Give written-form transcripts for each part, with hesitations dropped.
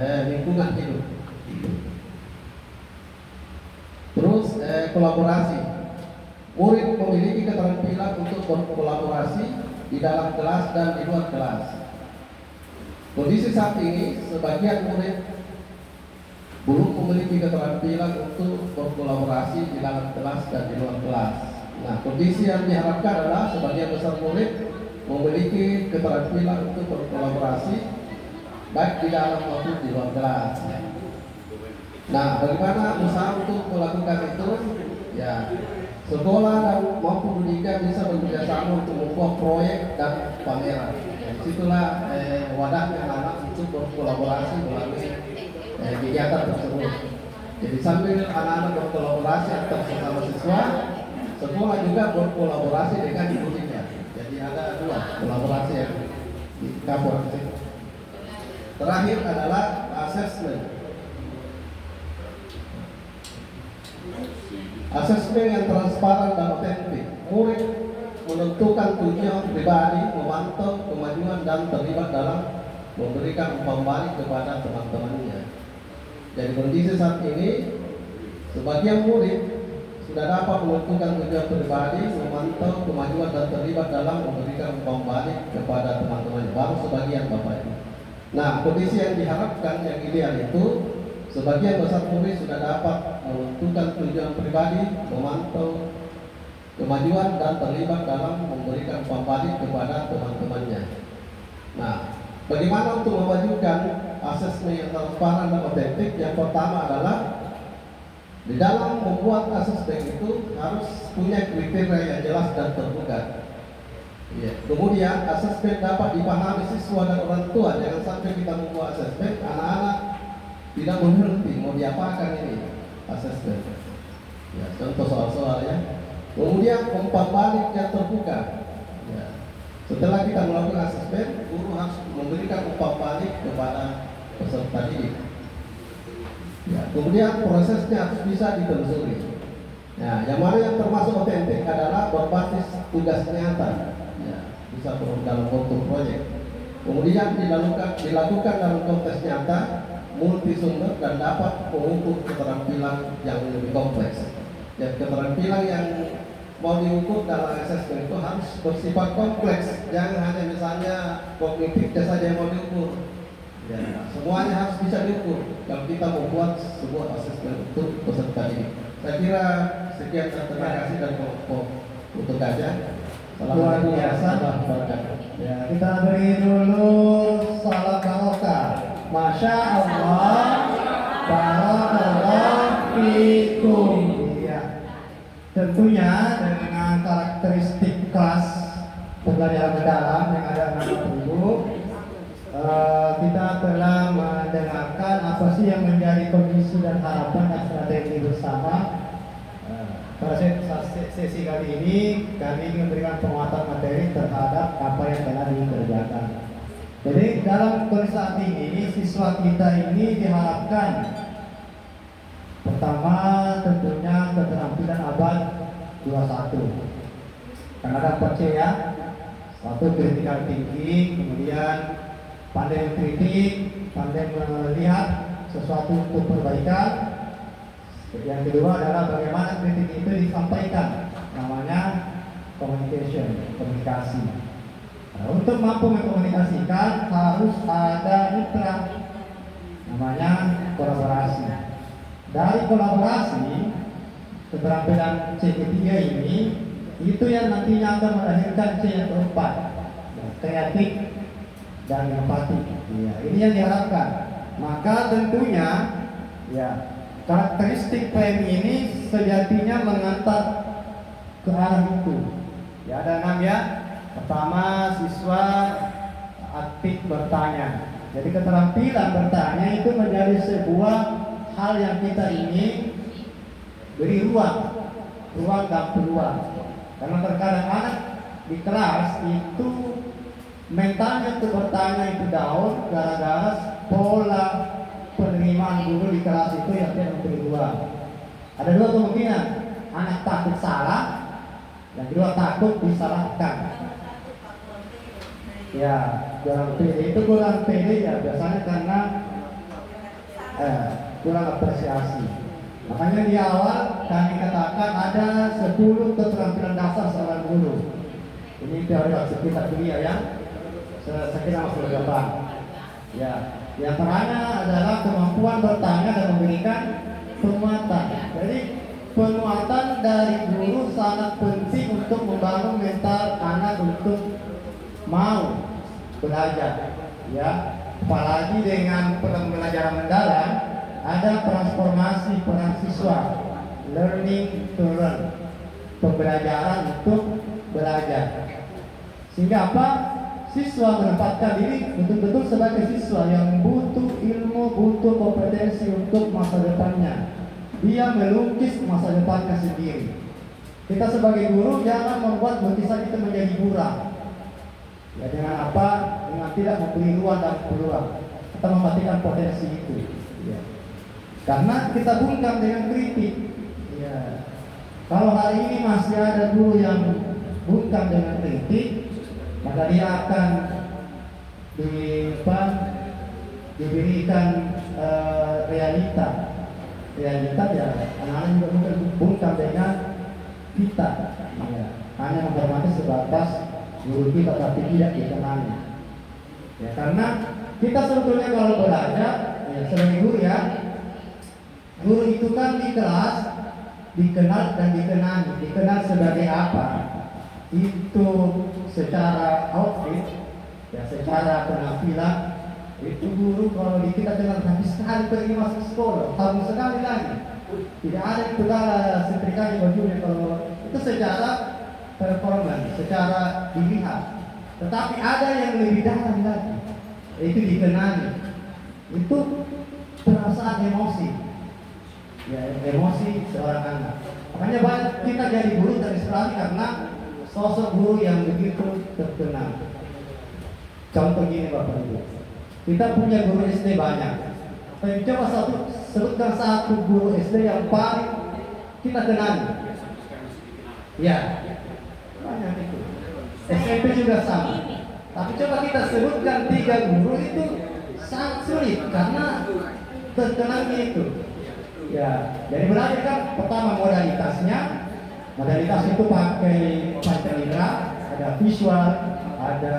lingkungan hidup. Terus kolaborasi. Murid memiliki keterampilan untuk berkolaborasi di dalam kelas dan di luar kelas. Kondisi saat ini, sebagian murid belum memiliki keterampilan untuk berkolaborasi di dalam kelas dan di luar kelas. Nah, kondisi yang diharapkan adalah sebagian besar murid memiliki keterampilan untuk berkolaborasi baik di dalam maupun di luar kelas. Nah, bagaimana usaha untuk melakukan itu? Ya, sekolah dan maupun pendidikan bisa bekerjasama untuk membuat proyek dan pameran. Disitulah wadahnya anak-anak untuk berkolaborasi melalui kegiatan tersebut. Jadi sambil anak-anak berkolaborasi antar sesama siswa, sekolah juga berkolaborasi dengan gurunya. Jadi ada dua kolaborasi yang dikabur. Terakhir adalah assessment. Asesmen yang transparan dan otentik. Murid menentukan tujuan pribadi, memantau kemajuan dan terlibat dalam memberikan umpan balik kepada teman-temannya. Jadi kondisi saat ini, sebagian murid sudah dapat menentukan tujuan pribadi, memantau kemajuan dan terlibat dalam memberikan umpan balik kepada teman-temannya. Baru sebagian Bapak Ibu. Nah, kondisi yang diharapkan yang ideal itu, sebagian besar murid sudah dapat menentukan tujuan pribadi, memantau kemajuan dan terlibat dalam memberikan umpan balik kepada teman-temannya. Nah, bagaimana untuk memajukan asesmen yang transparan dan otentik? Yang pertama adalah di dalam membuat asesmen itu harus punya kriteria yang jelas dan terbuka. Ya. Kemudian asesmen dapat dipahami siswa dan orang tua. Jangan sampai kita membuat asesmen anak-anak tidak mengerti mau diapakan ini asesmen. Ya, contoh soal-soalnya. Kemudian umpan balik yang terbuka. Ya. Setelah kita melakukan asesmen, guru harus memberikan umpan balik kepada peserta didik. Ya. Kemudian prosesnya harus bisa ditelusuri. Nah, yang mana yang termasuk otentik adalah berbasis tugas nyata. Ya, bisa dalam bentuk proyek. Kemudian dilakukan dalam konteks nyata, multi sumber dan dapat mengukur keterampilan yang lebih kompleks. Dan keterampilan yang mau diukur dalam asesmen itu harus bersifat kompleks. Jangan hanya misalnya kognitif saja yang mau diukur. Ya, semuanya harus bisa diukur kalau kita membuat sebuah asesmen untuk peserta ini. Saya kira sekian dan terima kasih dari kelompok untuk kajian. Luar biasa. Ya, kita beri dulu salam barokah. Masya Allah, barakallah fikum. Ya, tentunya dengan karakteristik kelas pembelajaran mendalam yang ada 60, kita telah mendengarkan apa sih yang menjadi kondisi dan harapan dan strategi bersama. Pada sesi kali ini kami memberikan penguatan materi terhadap apa yang telah dikerjakan. Jadi dalam kondisi saat ini siswa kita ini diharapkan pertama tentunya keterampilan abad 21. Karena dapat C ya, satu critical thinking, kemudian pandai kritik, pandai melihat sesuatu untuk perbaikan. Yang kedua adalah bagaimana kritik itu disampaikan, namanya communication, komunikasi. Nah, untuk mampu mengkomunikasikan harus ada mitra, namanya kolaborasi. Dari kolaborasi, keterampilan C ketiga ini, itu yang nantinya akan melahirkan C yang keempat, kreatif dan empati. Ya, ini yang diharapkan. Maka tentunya, ya, karakteristik PM ini sejatinya mengantar ke arah itu. Ya, ada 6 ya. Pertama, siswa aktif bertanya. Jadi keterampilan bertanya itu menjadi sebuah hal yang kita ingin beri ruang dan peluang. Karena terkadang anak di kelas itu mentalnya untuk bertanya itu down gara-gara pola penerimaan guru di kelas itu yang tidak memberi ruang. Ada dua kemungkinan, anak takut salah, yang kedua takut disalahkan. Ya, kurang pede itu kurang pede ya biasanya karena kurang apresiasi. Makanya di awal kami katakan ada 10 keterampilan dasar seorang guru. Ini teori kita kuliah ya. Saya kira masuk ke depan. Ya, yang pertama adalah kemampuan bertanya dan memberikan penguatan. Jadi penguatan dari guru sangat penting untuk membangun mental anak untuk mau belajar. Ya, apalagi dengan pembelajaran mendalam ada transformasi peran siswa, learning to learn, pembelajaran untuk belajar. Sehingga apa? Siswa menempatkan diri betul-betul sebagai siswa yang butuh ilmu, butuh kompetensi untuk masa depannya. Dia melukis masa depannya sendiri. Kita sebagai guru jangan membuat lukisan itu menjadi buram. Ya, dengan apa? Dengan tidak memberi ruang dan peluang. Kita mematikan potensi itu. Ya. Karena kita bungkam dengan kritik. Ya. Kalau hari ini masih ada guru yang bungkam dengan kritik, maka dia akan diberikan realita ya, anak-anak juga bukan bungkam dengan kita ya. Hanya menghormati sebatas guru kita tapi tidak dikenali ya, karena kita sebetulnya kalau belajar ya, sebagai guru ya, guru itu kan di kelas dikenal dan dikenali. Dikenal sebagai apa? Itu secara outfit ya, secara penampilan. Itu guru kalau kita kenal tapi sekali pergi masuk sekolah tahun sekali lagi, tidak ada itu setrika di bajunya. Kalau itu secara performance, secara dilihat. Tetapi ada yang lebih dalam lagi, itu dikenali. Itu perasaan emosi ya, emosi seorang anak. Makanya banyak kita jadi guru terinspirasi karena sosok guru yang begitu terkenal. Contoh gini Bapak Ibu, kita punya guru SD banyak. Tapi coba sebutkan satu guru SD yang paling kita kenal. Ya, banyak itu. SMP juga sama. Tapi coba kita sebutkan 3 guru itu sangat sulit karena terkenalnya itu. Ya, jadi belajar kan pertama modalitasnya. Modalitas itu pakai pancaindera, ada visual, ada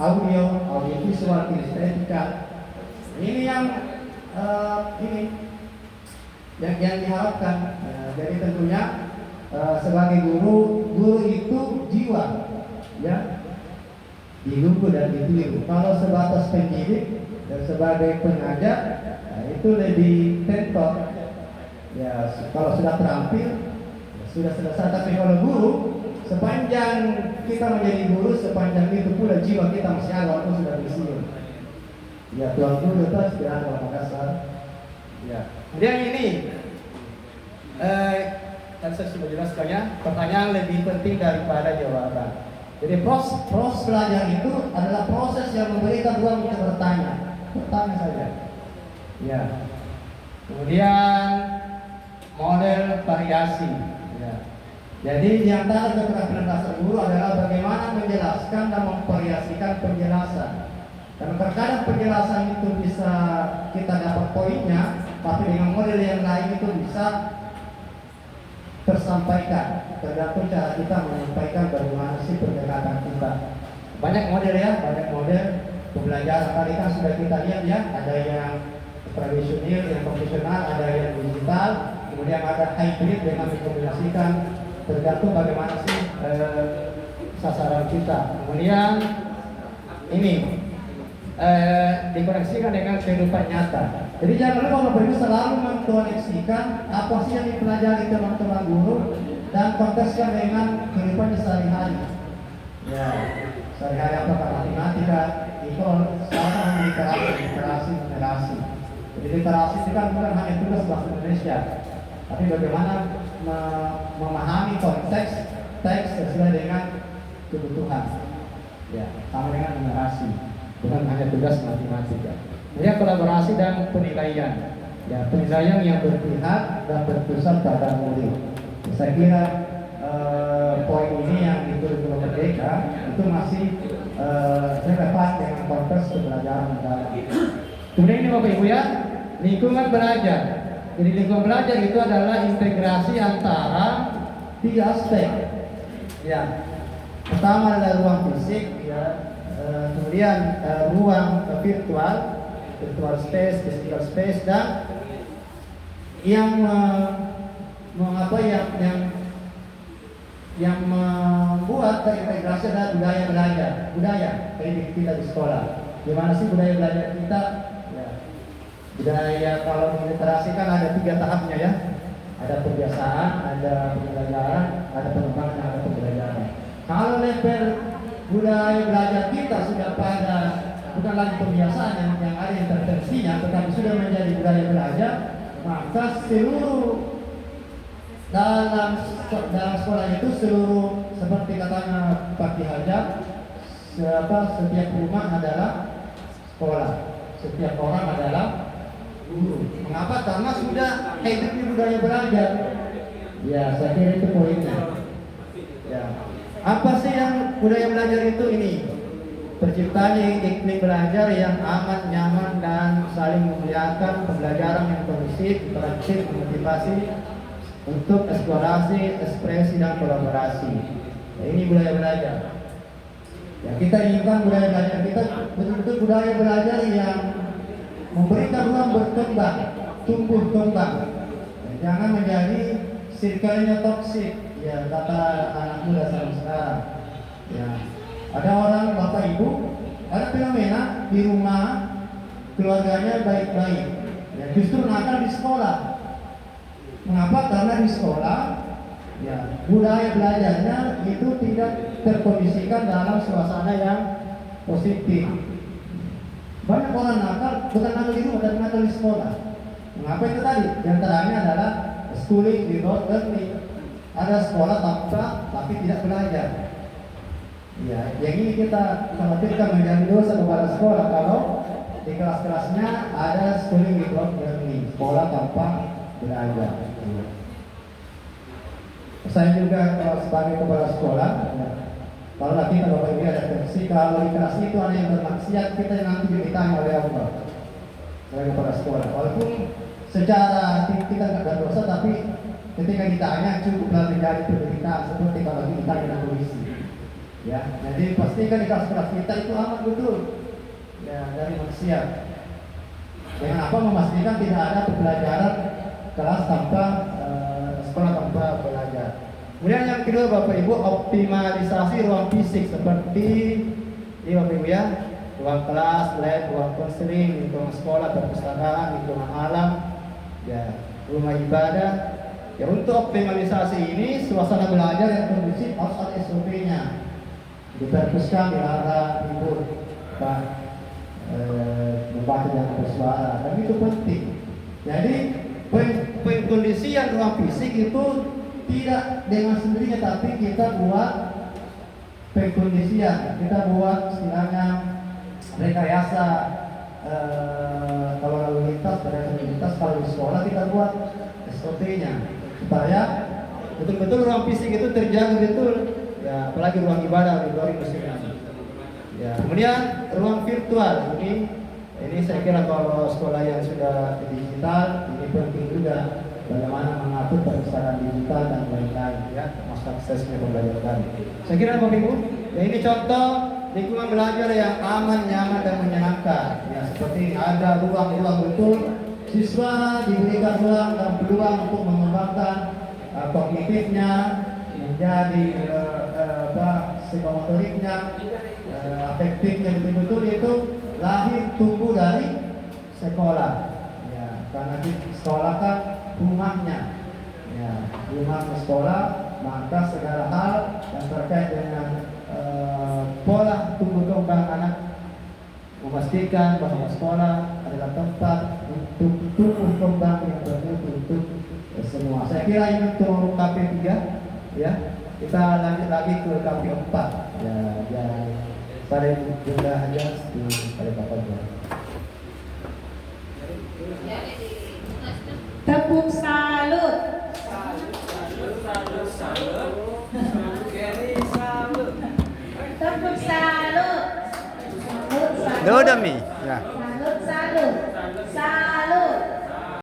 audio visual, kinestetika. Ini yang yang diharapkan. Jadi tentunya sebagai guru itu jiwa, ya, diluku dan ditiru. Kalau sebatas pendidik dan sebagai pengajar, itu lebih tentor. Ya, kalau sudah terampil sudah selesai. Tapi kalau guru, sepanjang kita menjadi guru, sepanjang itu pula jiwa kita masih ada walaupun sudah pensiun. Ya, Tuan Guru terus berada di Makassar. Ya. Kemudian ini, kan saya sudah jelaskan ya, pertanyaan lebih penting daripada jawaban. Jadi proses belajar itu adalah proses yang memberikan ruang untuk bertanya saja. Ya. Kemudian model variasi. Ya. Jadi di antara keterampilan dasar guru adalah bagaimana menjelaskan dan memvariasikan penjelasan. Karena terkadang penjelasan itu bisa kita dapat poinnya, tapi dengan model yang lain itu bisa tersampaikan. Tergantung cara kita menyampaikan bagaimana sih pendekatan kita. Banyak model ya, banyak model pembelajaran. Tadi kan sudah kita lihat ya, ada yang tradisional, yang konvensional, ada yang digital, kemudian ada hybrid dengan dikombinasikan. Tergantung bagaimana sih sasaran kita. Kemudian ini dikoneksikan dengan kehidupan nyata. Jadi jangan lupa Bapak Ibu selalu mengkoneksikan apa sih yang dipelajari teman-teman guru dan kontekskan dengan kehidupan sehari-hari. Ya, sehari-hari apakah matematika, itu sama literasi. Jadi literasi itu kan bukan hanya tugas bahasa Indonesia, tapi bagaimana memahami konteks teks sesuai dengan kebutuhan. Ya, sama dengan numerasi, bukan hanya tugas matematika. Kemudian kolaborasi dan penilaian. Ya, penilaian yang berpihak dan berpusat pada murid. Saya kira poin ini yang di kurikulum Merdeka itu masih relevan dengan konteks pembelajaran mendalam. Kemudian ini Bapak Ibu ya, lingkungan belajar. Jadi lingkungan belajar itu adalah integrasi antara 3 aspek. Ya, pertama adalah ruang fisik, ya, kemudian ruang virtual space, physical space, dan yang membuat terintegrasi adalah budaya belajar, budaya pendidik kita di sekolah. Gimana sih budaya belajar kita? Ya, budaya kalau diliterasikan ada 3 tahapnya ya. Ada pembiasaan, ada pembelajaran, ada pengembangan, dan ada pembelajaran. Kalau level budaya belajar kita sudah pada bukan lagi pembiasaan yang ada intervensinya, tetapi sudah menjadi budaya belajar, maka seluruh dalam sekolah itu seluruh seperti katanya Pak Ki Hajar, setiap rumah adalah sekolah, setiap orang adalah guru. Mengapa? Karena sudah hidup di budaya belajar. Ya, saya kira itu poinnya. Ya, apa sih yang budaya belajar itu? Ini terciptanya iklim belajar yang aman, nyaman, dan saling memuliakan, pembelajaran yang kondusif, interaktif, memotivasi untuk eksplorasi, ekspresi, dan kolaborasi. Nah, ini budaya belajar. Ya, kita inginkan budaya belajar kita betul-betul budaya belajar yang memberikan ruang berkembang, tumbuh kembang. Ya, jangan menjadi circle-nya toksik. Ya, kata anak muda sekarang. Ya, ada orang bapak ibu, ada fenomena di rumah keluarganya baik-baik. Ya, justru nakal di sekolah. Mengapa? Karena di sekolah, ya, budaya belajarnya itu tidak terkondisikan dalam suasana yang positif. Banyak orang nakal, bukan nakal di rumah, tapi nakal di sekolah. Mengapa itu tadi? Di antaranya adalah schooling without learning. Ada sekolah tapi tidak belajar. Ya, yang ini kita khawatirkan menjadi dosa kepada sekolah kalau di kelas-kelasnya ada schooling without learning, sekolah tanpa belajar. Saya juga sebagai kepala sekolah, ya, kalau nanti Bapak Ibu ada versi, kalau di kelas itu ada yang bermaksiat, kita yang nanti ditanya oleh Allah sebagai kepala sekolah. Walaupun secara kita nggak ada dosa, tapi ketika ditanya cukuplah menjadi penderitaan seperti kalau ditanya dengan polisi. Ya, jadi pastikan di kelas-kelas kita itu amat betul, ya, dari maksiat. Dengan apa? Memastikan tidak ada pembelajaran kelas tanpa sekolah tanpa belajar. Kemudian yang kedua Bapak Ibu, optimalisasi ruang fisik seperti ini Bapak Ibu ya, ruang kelas, lab, ruang konseling, lingkungan sekolah, perpustakaan, lingkungan alam, ya, rumah ibadah. Ya, untuk optimalisasi ini suasana belajar yang kondusif harus ada SOP-nya. Diperpuskan, dilarang, libur, membaca dan bersuara, dan itu penting. Jadi pengkondisian ruang fisik itu tidak dengan sendirinya, tapi kita buat pengkondisian, kita buat istilahnya rekayasa kalau lalu lintas, kalau di sekolah kita buat SOP-nya supaya betul-betul ruang fisik itu terjaga betul. Ya, apalagi ruang ibadah di luar musimnya. Ya, kemudian ruang virtual ini saya kira kalau sekolah yang sudah digital ini penting juga bagaimana mengatur perpustakaan digital dan lain-lain ya, termasuk aksesnya pembelajaran. Saya kira Bapak Ibu, ya ini contoh lingkungan belajar yang aman, nyaman, dan menyenangkan. Ya, seperti ada ruang-ruang betul, siswa diberikan ruang dan peluang untuk mengembangkan kognitifnya, menjadi psikomotoriknya, afektifnya betul-betul itu lahir tumbuh dari sekolah. Ya, karena di sekolah kan rumahnya, ya, rumah sekolah, maka segala hal yang terkait dengan pola tumbuh kembang anak memastikan bahwa sekolah adalah tempat untuk tumbuh kembang yang bermutu untuk semua. Saya kira ini untuk KP3 ya. Kita lanjut lagi ke KP4 ya, yang pada jumlah aja pada Bapak. Tepuk salut. Tepuk salut. Dodami.